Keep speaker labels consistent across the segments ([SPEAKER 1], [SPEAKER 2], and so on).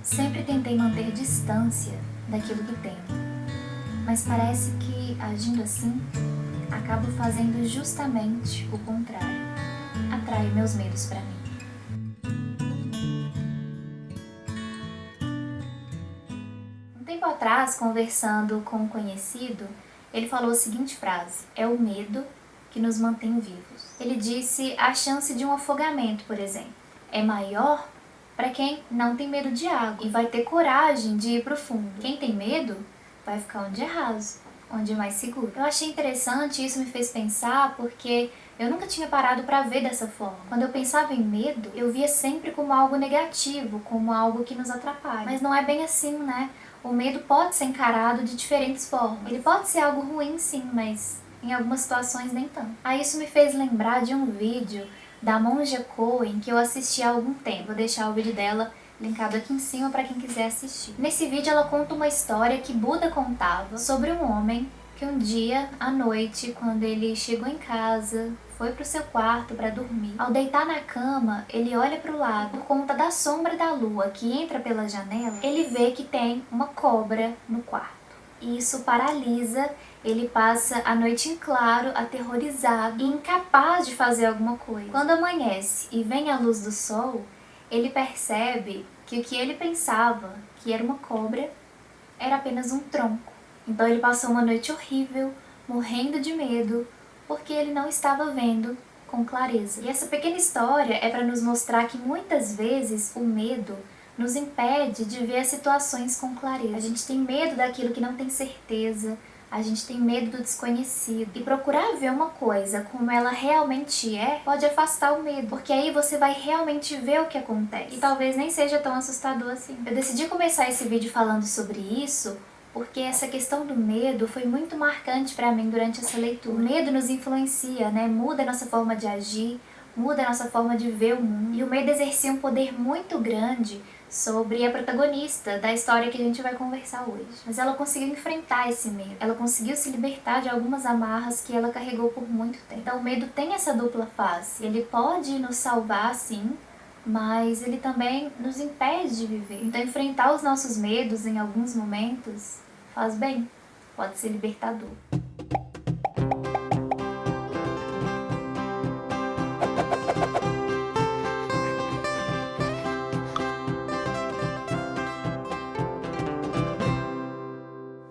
[SPEAKER 1] Sempre tentei manter distância daquilo que temo, mas parece que, agindo assim, acabo fazendo justamente o contrário. Atraio meus medos para mim. Um tempo atrás, conversando com um conhecido, ele falou a seguinte frase: é o medo que nos mantém vivos. Ele disse a chance de um afogamento, por exemplo, é maior para quem não tem medo de água e vai ter coragem de ir para o fundo. Quem tem medo vai ficar onde é raso, onde é mais seguro. Eu achei interessante, isso me fez pensar porque eu nunca tinha parado para ver dessa forma. Quando eu pensava em medo, eu via sempre como algo negativo, como algo que nos atrapalha. Mas não é bem assim, né? O medo pode ser encarado de diferentes formas. Ele pode ser algo ruim, sim, mas em algumas situações nem tanto. Aí isso me fez lembrar de um vídeo da Monja Coen que eu assisti há algum tempo. Vou deixar o vídeo dela linkado aqui em cima para quem quiser assistir. Nesse vídeo ela conta uma história que Buda contava sobre um homem que um dia, à noite, quando ele chegou em casa, foi pro seu quarto para dormir. Ao deitar na cama, ele olha para o lado, por conta da sombra da lua que entra pela janela, ele vê que tem uma cobra no quarto. E isso paralisa, ele passa a noite em claro, aterrorizado e incapaz de fazer alguma coisa. Quando amanhece e vem a luz do sol, ele percebe que o que ele pensava que era uma cobra era apenas um tronco. Então ele passou uma noite horrível, morrendo de medo, porque ele não estava vendo com clareza. E essa pequena história é para nos mostrar que muitas vezes o medo nos impede de ver as situações com clareza. A gente tem medo daquilo que não tem certeza, a gente tem medo do desconhecido. E procurar ver uma coisa como ela realmente é pode afastar o medo, porque aí você vai realmente ver o que acontece. E talvez nem seja tão assustador assim. Eu decidi começar esse vídeo falando sobre isso porque essa questão do medo foi muito marcante para mim durante essa leitura. O medo nos influencia, né? Muda a nossa forma de agir, muda a nossa forma de ver o mundo. E o medo exercia um poder muito grande sobre a protagonista da história que a gente vai conversar hoje. Mas ela conseguiu enfrentar esse medo, ela conseguiu se libertar de algumas amarras que ela carregou por muito tempo. Então o medo tem essa dupla face, ele pode nos salvar sim, mas ele também nos impede de viver. Então enfrentar os nossos medos em alguns momentos faz bem, pode ser libertador.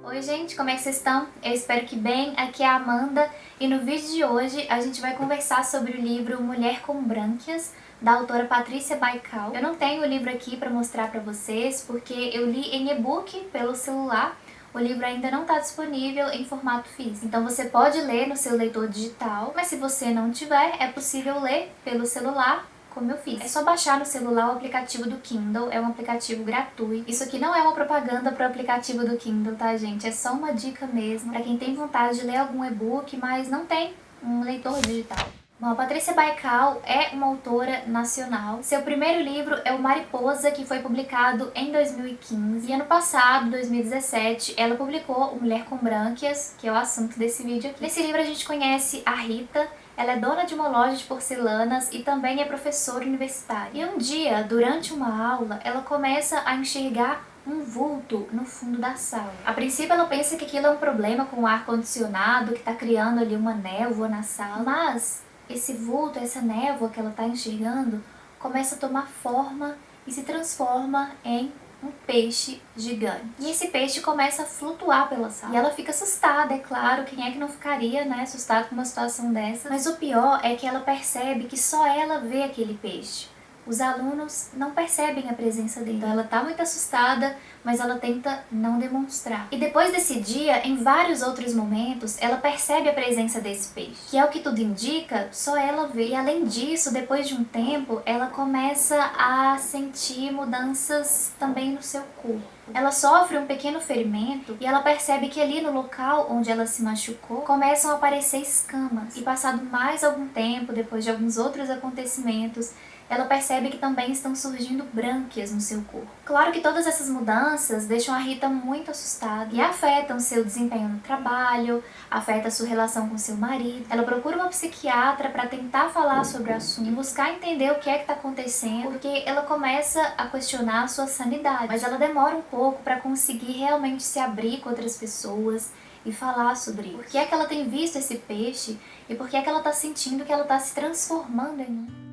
[SPEAKER 1] Oi gente, como é que vocês estão? Eu espero que bem, aqui é a Amanda e no vídeo de hoje a gente vai conversar sobre o livro Mulher com Brânquias, da autora Patrícia Baikal. Eu não tenho o livro aqui para mostrar para vocês porque eu li em e-book pelo celular. O livro ainda não está disponível em formato físico. Então você pode ler no seu leitor digital, mas se você não tiver, é possível ler pelo celular, como eu fiz. É só baixar no celular o aplicativo do Kindle, é um aplicativo gratuito. Isso aqui não é uma propaganda para o aplicativo do Kindle, tá gente? É só uma dica mesmo para quem tem vontade de ler algum e-book, mas não tem um leitor digital. Bom, a Patrícia Baikal é uma autora nacional. Seu primeiro livro é o Mariposa, que foi publicado em 2015. E ano passado, 2017, ela publicou o Mulher com Brânquias, que é o assunto desse vídeo aqui. Nesse livro a gente conhece a Rita. Ela é dona de uma loja de porcelanas e também é professora universitária. E um dia, durante uma aula, ela começa a enxergar um vulto no fundo da sala. A princípio ela pensa que aquilo é um problema com o ar-condicionado, que está criando ali uma névoa na sala, mas esse vulto, essa névoa que ela está enxergando, começa a tomar forma e se transforma em um peixe gigante. E esse peixe começa a flutuar pela sala. E ela fica assustada, é claro, quem é que não ficaria, né, assustado com uma situação dessa? Mas o pior é que ela percebe que só ela vê aquele peixe. Os alunos não percebem a presença dele. Então ela tá muito assustada, mas ela tenta não demonstrar. E depois desse dia, em vários outros momentos, ela percebe a presença desse peixe. Que é o que tudo indica, só ela vê. E além disso, depois de um tempo, ela começa a sentir mudanças também no seu corpo. Ela sofre um pequeno ferimento e ela percebe que ali no local onde ela se machucou, começam a aparecer escamas. E passado mais algum tempo, depois de alguns outros acontecimentos, ela percebe que também estão surgindo brânquias no seu corpo. Claro que todas essas mudanças deixam a Rita muito assustada e afetam seu desempenho no trabalho, afeta sua relação com seu marido. Ela procura uma psiquiatra para tentar falar sobre o assunto e buscar entender o que é que está acontecendo, porque ela começa a questionar a sua sanidade, mas ela demora um pouco para conseguir realmente se abrir com outras pessoas e falar sobre isso. Por que é que ela tem visto esse peixe e por que é que ela está sentindo que ela está se transformando em um?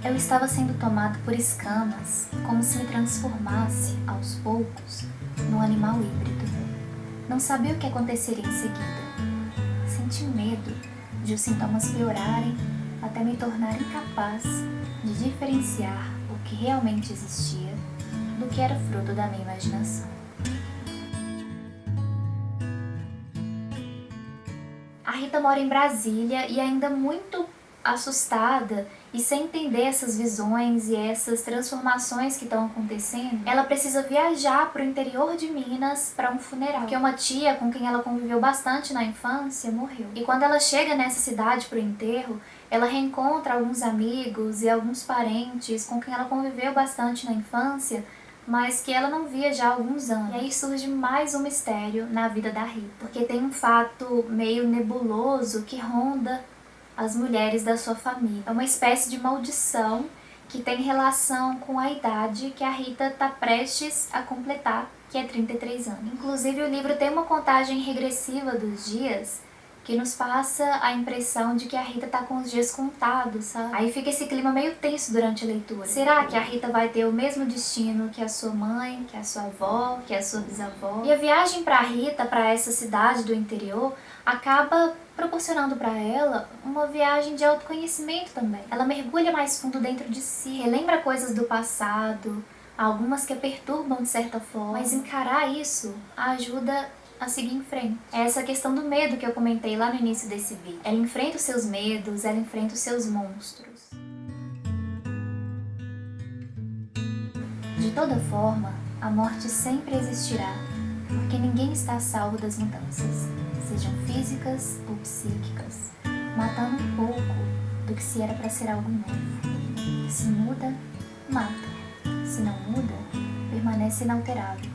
[SPEAKER 1] Eu estava sendo tomado por escamas, como se me transformasse, aos poucos, num animal híbrido. Não sabia o que aconteceria em seguida. Senti medo de os sintomas piorarem até me tornar incapaz de diferenciar o que realmente existia do que era fruto da minha imaginação. A Rita mora em Brasília e ainda muito assustada e sem entender essas visões e essas transformações que estão acontecendo, ela precisa viajar para o interior de Minas para um funeral, porque uma tia com quem ela conviveu bastante na infância morreu. E quando ela chega nessa cidade para o enterro, ela reencontra alguns amigos e alguns parentes com quem ela conviveu bastante na infância, mas que ela não via já há alguns anos. E aí surge mais um mistério na vida da Rita, porque tem um fato meio nebuloso que ronda as mulheres da sua família. É uma espécie de maldição que tem relação com a idade que a Rita está prestes a completar, que é 33 anos. Inclusive, o livro tem uma contagem regressiva dos dias que nos passa a impressão de que a Rita tá com os dias contados, sabe? Aí fica esse clima meio tenso durante a leitura. Será que a Rita vai ter o mesmo destino que a sua mãe, que a sua avó, que a sua bisavó? E a viagem pra Rita, pra essa cidade do interior, acaba proporcionando para ela uma viagem de autoconhecimento também. Ela mergulha mais fundo dentro de si, relembra coisas do passado, algumas que a perturbam de certa forma, mas encarar isso a ajuda a seguir em frente. É essa questão do medo que eu comentei lá no início desse vídeo. Ela enfrenta os seus medos, ela enfrenta os seus monstros. De toda forma, a morte sempre existirá, porque ninguém está a salvo das mudanças, sejam físicas ou psíquicas, matando um pouco do que se era para ser algo novo. Se muda, mata. Se não muda, permanece inalterável,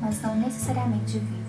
[SPEAKER 1] mas não necessariamente vivo.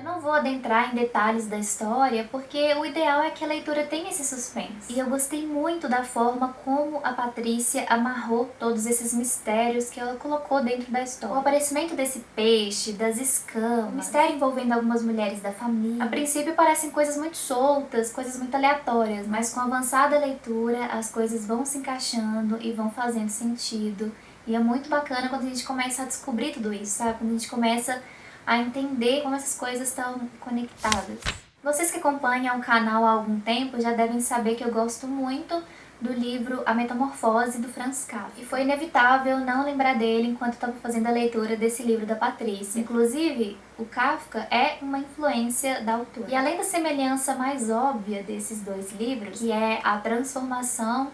[SPEAKER 1] Não vou adentrar em detalhes da história, porque o ideal é que a leitura tenha esse suspense. E eu gostei muito da forma como a Patrícia amarrou todos esses mistérios que ela colocou dentro da história. O aparecimento desse peixe, das escamas, o mistério envolvendo algumas mulheres da família. A princípio parecem coisas muito soltas, coisas muito aleatórias, mas com a avançada leitura as coisas vão se encaixando e vão fazendo sentido. E é muito bacana quando a gente começa a descobrir tudo isso, sabe? Quando a gente começa a entender como essas coisas estão conectadas. Vocês que acompanham o canal há algum tempo já devem saber que eu gosto muito do livro A Metamorfose, do Franz Kafka. E foi inevitável não lembrar dele enquanto estava fazendo a leitura desse livro da Patrícia. Inclusive, o Kafka é uma influência da autora. E além da semelhança mais óbvia desses dois livros, que é a transformação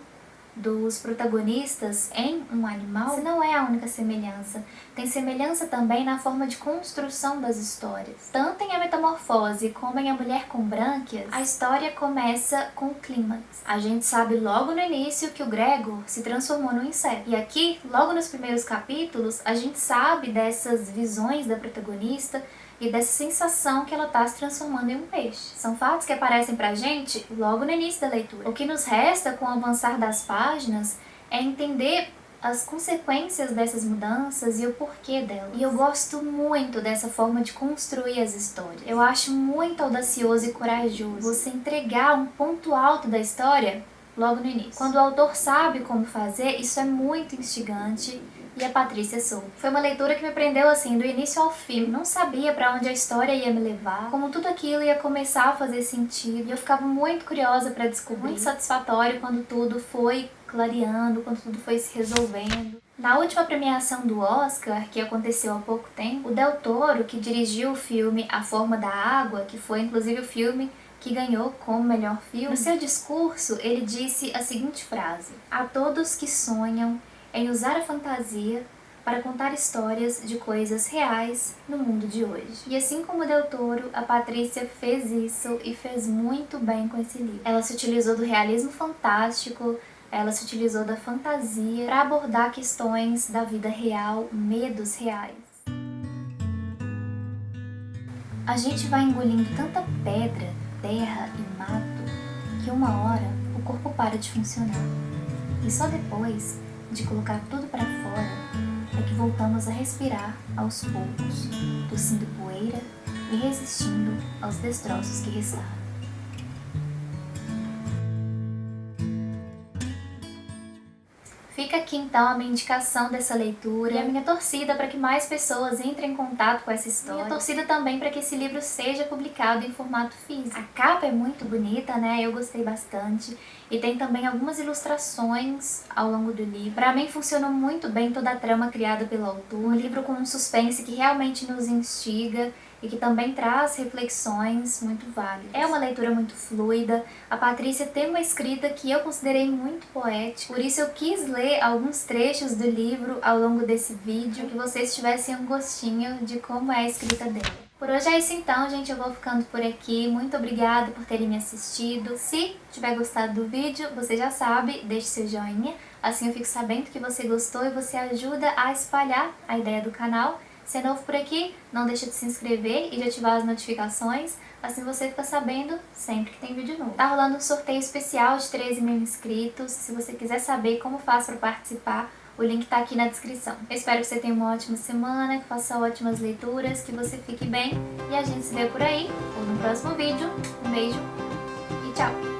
[SPEAKER 1] dos protagonistas em um animal, essa não é a única semelhança. Tem semelhança também na forma de construção das histórias. Tanto em A Metamorfose como em A Mulher com Brânquias, a história começa com o clímax. A gente sabe logo no início que o Gregor se transformou num inseto. E aqui, logo nos primeiros capítulos, a gente sabe dessas visões da protagonista e dessa sensação que ela está se transformando em um peixe. São fatos que aparecem pra gente logo no início da leitura. O que nos resta com o avançar das páginas é entender as consequências dessas mudanças e o porquê delas. E eu gosto muito dessa forma de construir as histórias. Eu acho muito audacioso e corajoso você entregar um ponto alto da história logo no início. Quando o autor sabe como fazer, isso é muito instigante. E a Patrícia soube. Foi uma leitura que me prendeu assim, do início ao fim. Eu não sabia pra onde a história ia me levar, como tudo aquilo ia começar a fazer sentido. E eu ficava muito curiosa pra descobrir. Muito satisfatório quando tudo foi clareando, quando tudo foi se resolvendo. Na última premiação do Oscar, que aconteceu há pouco tempo, o Del Toro, que dirigiu o filme A Forma da Água, que foi inclusive o filme que ganhou como melhor filme, no seu discurso ele disse a seguinte frase: "A todos que sonham em usar a fantasia para contar histórias de coisas reais no mundo de hoje. E assim como Del Toro, a Patrícia fez isso e fez muito bem com esse livro. Ela se utilizou do realismo fantástico, ela se utilizou da fantasia para abordar questões da vida real, medos reais. A gente vai engolindo tanta pedra, terra e mato que uma hora o corpo para de funcionar. E só depois de colocar tudo para fora é que voltamos a respirar aos poucos, tossindo poeira e resistindo aos destroços que restaram. Fica aqui então a minha indicação dessa leitura e a minha torcida para que mais pessoas entrem em contato com essa história. Minha torcida também para que esse livro seja publicado em formato físico. A capa é muito bonita, né? Eu gostei bastante. E tem também algumas ilustrações ao longo do livro. Para mim funcionou muito bem toda a trama criada pelo autor. Um livro com um suspense que realmente nos instiga e que também traz reflexões muito válidas. É uma leitura muito fluida, a Patrícia tem uma escrita que eu considerei muito poética, por isso eu quis ler alguns trechos do livro ao longo desse vídeo, para que vocês tivessem um gostinho de como é a escrita dela. Por hoje é isso então, gente, eu vou ficando por aqui. Muito obrigada por terem me assistido. Se tiver gostado do vídeo, você já sabe, deixe seu joinha, assim eu fico sabendo que você gostou e você ajuda a espalhar a ideia do canal. Se é novo por aqui, não deixa de se inscrever e de ativar as notificações, assim você fica sabendo sempre que tem vídeo novo. Tá rolando um sorteio especial de 13 mil inscritos, se você quiser saber como faz para participar, o link tá aqui na descrição. Eu espero que você tenha uma ótima semana, que faça ótimas leituras, que você fique bem e a gente se vê por aí ou no próximo vídeo. Um beijo e tchau!